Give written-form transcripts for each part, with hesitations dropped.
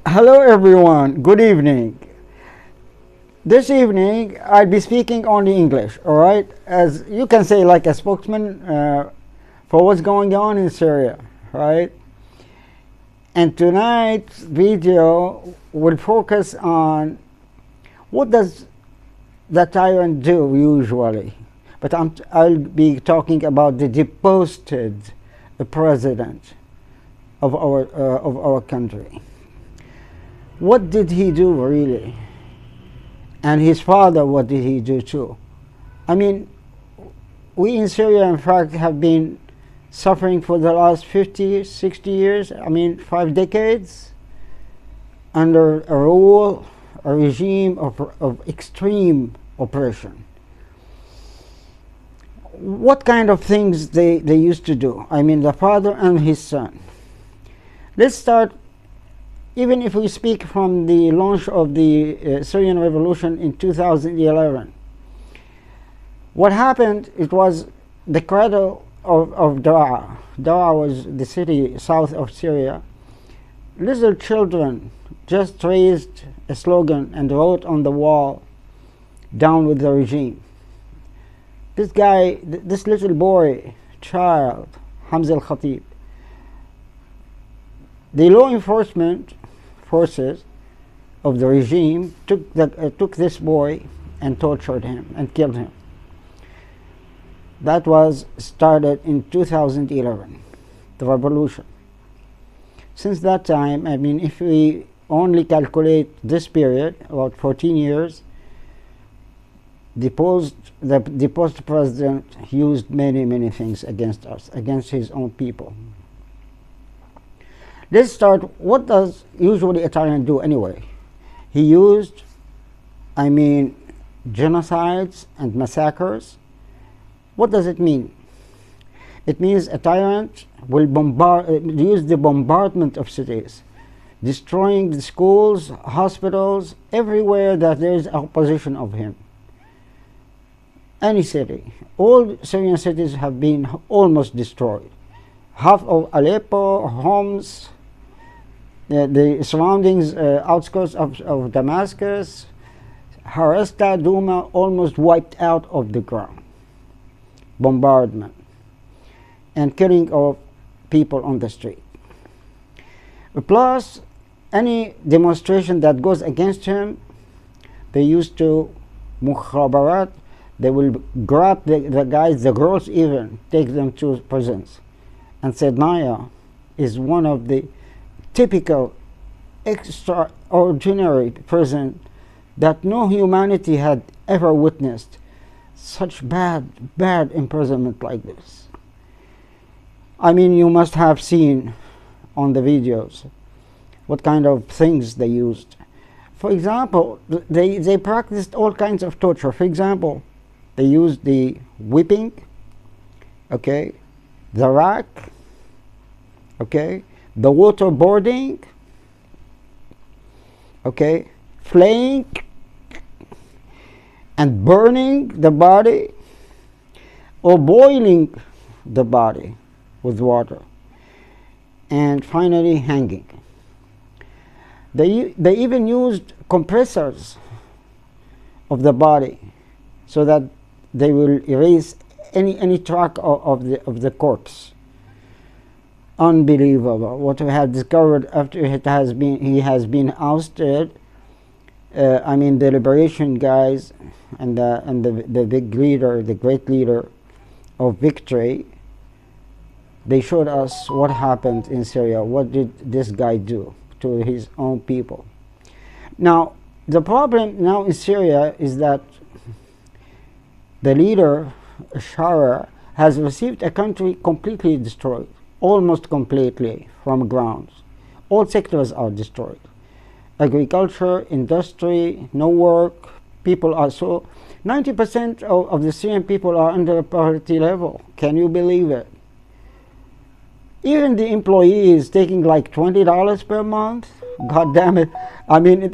Hello everyone, good evening. This evening I'll be speaking only English, alright? As you can say, like a spokesman for what's going on in Syria, right? And tonight's video will focus on what does the tyrant do usually. But I'll be talking about the deposed president of our country. What did he do really? And his father, what did he do too? I mean, we in Syria, in fact, have been suffering for the last 50, 60 years, 5 decades, under a rule, a regime of extreme oppression. What kind of things they used to do? I mean, the father and his son. Let's start. Even if we speak from the launch of the Syrian revolution in 2011, what happened, it was the cradle of Daraa. Daraa was the city south of Syria. Little children just raised a slogan and wrote on the wall, "Down with the regime." This guy, this little boy, child, Hamza al-Khatib, the law enforcement forces of the regime took this boy and tortured him and killed him. That was started in 2011, the revolution. Since that time, if we only calculate this period, about 14 years, the deposed president used many things against us, against his own people. Let's start. What does usually a tyrant do anyway? He used, genocides and massacres. What does it mean? It means a tyrant will use the bombardment of cities, destroying the schools, hospitals, everywhere that there is opposition of him. Any city. All Syrian cities have been almost destroyed. Half of Aleppo, Homs, the surroundings, outskirts of Damascus, Harasta, Douma, almost wiped out of the ground. Bombardment and killing of people on the street. Plus, any demonstration that goes against him, they used to mukhabarat, they will grab the guys, the girls even, take them to prisons. And said Maya is one of the typical extraordinary prison that no humanity had ever witnessed. Such bad imprisonment like this. You must have seen on the videos what kind of things they used. For example, they practiced all kinds of torture. For example, they used the whipping, okay, the rack, okay, the waterboarding, okay, flaying and burning the body, or boiling the body with water, and finally hanging. They even used compressors of the body so that they will erase any track of the corpse. Unbelievable what we have discovered after he has been ousted. The liberation guys and the big leader, the great leader of victory, they showed us what happened in Syria. What did this guy do to his own people? Now, the problem now in Syria is that the leader, Shara, has received a country completely destroyed. Almost completely from grounds. All sectors are destroyed. Agriculture, industry, no work. People are 90% of the Syrian people are under poverty level. Can you believe it? Even the employees taking like $20 per month. God damn it.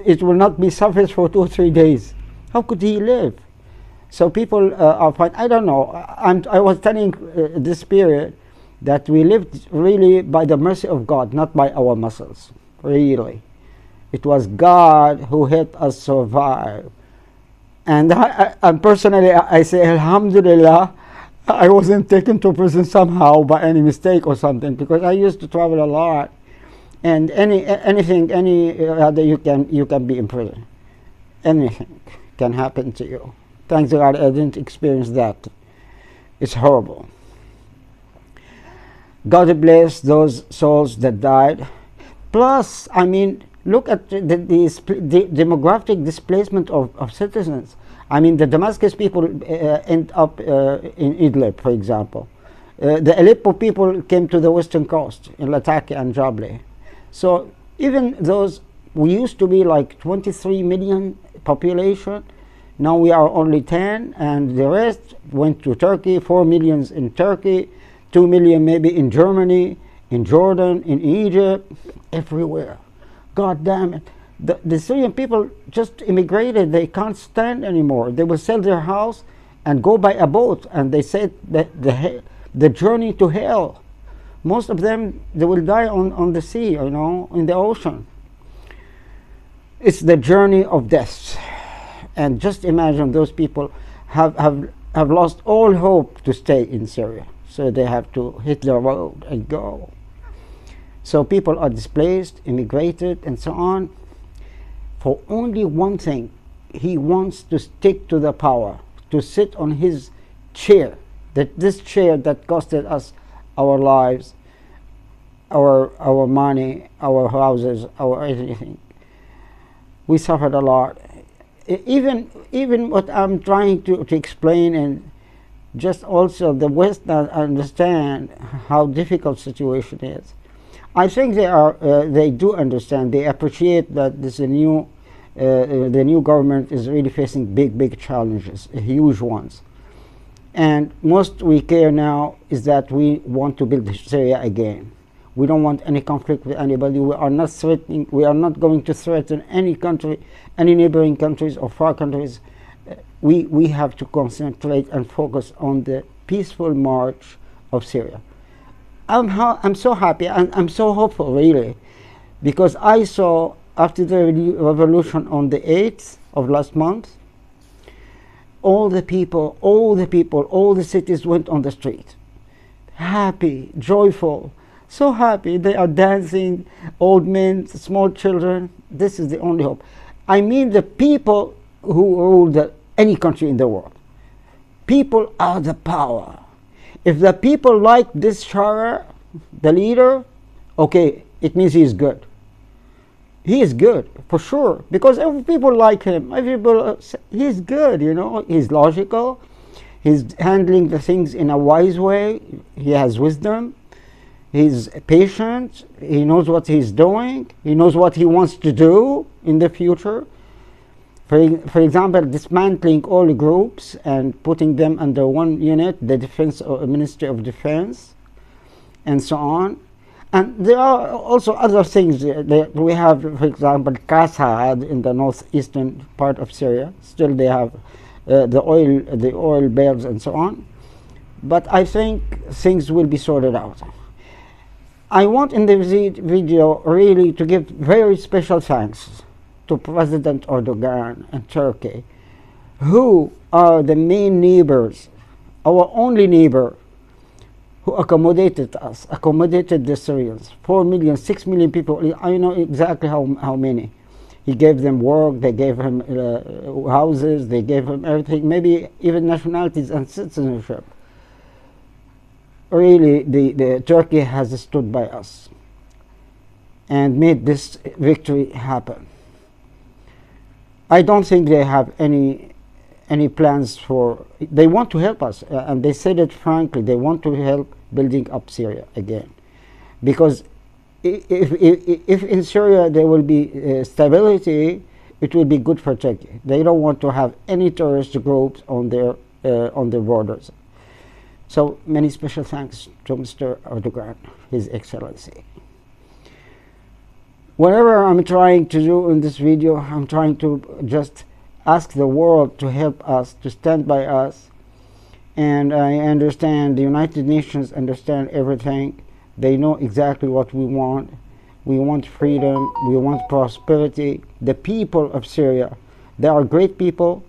It will not be sufficient for 2 or 3 days. How could he live? So people are fine. I don't know. I was telling this period that we lived really by the mercy of God, not by our muscles, really. It was God who helped us survive. And personally, I say, Alhamdulillah, I wasn't taken to prison somehow by any mistake or something, because I used to travel a lot, and anything, any other, you can be in prison. Anything can happen to you. Thanks God I didn't experience that. It's horrible. God bless those souls that died. Plus, I mean, look at the demographic displacement of citizens. I mean, the Damascus people end up in Idlib, for example. The Aleppo people came to the western coast in Latakia and Jabli. So even those, we used to be like 23 million population. Now we are only 10, and the rest went to Turkey, 4 million in Turkey, 2 million maybe in Germany, in Jordan, in Egypt, everywhere. God damn it. The Syrian people just immigrated. They can't stand anymore. They will sell their house and go by a boat, and they said that the journey to hell. Most of them, they will die on the sea, you know, in the ocean. It's the journey of death. And just imagine, those people have lost all hope to stay in Syria. So they have to hit the road and go. So people are displaced, immigrated, and so on, for only one thing. He wants to stick to the power, to sit on his chair, this chair that costed us our lives, our money, our houses, our everything. We suffered a lot. Even what I'm trying to explain, and just also the West understand how difficult situation is. I think they do understand. They appreciate that the new government is really facing big challenges, huge ones. And most we care now is that we want to build Syria again. We don't want any conflict with anybody. We are not threatening. We are not going to threaten any country, any neighboring countries or far countries. We have to concentrate and focus on the peaceful march of Syria. I'm so happy and I'm so hopeful, really, because I saw after the revolution on the 8th of last month, all the people, all the cities went on the street, happy, joyful, so happy. They are dancing, old men, small children. This is the only hope. I mean, the people who rule any country in the world. People are the power. If the people like this Sharia, the leader, okay, it means he is good. He is good, for sure, because every people like him. He's good, you know. He's logical. He's handling the things in a wise way. He has wisdom. He's patient. He knows what he's doing. He knows what he wants to do in the future. For example, dismantling all groups and putting them under one unit, the Defense or Ministry of Defense, and so on. And there are also other things. We have, for example, Kasad in the northeastern part of Syria. Still, they have the oil bells and so on. But I think things will be sorted out. I want in this video really to give very special thanks to President Erdogan and Turkey, who are the main neighbors, our only neighbor, who accommodated us, accommodated the Syrians. 4 million, 6 million people, I know exactly how many. He gave them work, they gave him houses, they gave him everything, maybe even nationalities and citizenship. Really, the Turkey has stood by us and made this victory happen. I don't think they have any plans for. They want to help us, and they said it frankly. They want to help building up Syria again, because if in Syria there will be stability, it will be good for Turkey. They don't want to have any terrorist groups on their borders. So many special thanks to Mr. Erdogan, His Excellency. Whatever I'm trying to do in this video, I'm trying to just ask the world to help us, to stand by us. And I understand the United Nations understand everything. They know exactly what we want. we want freedom, we want prosperity. The people of Syria, they are great people,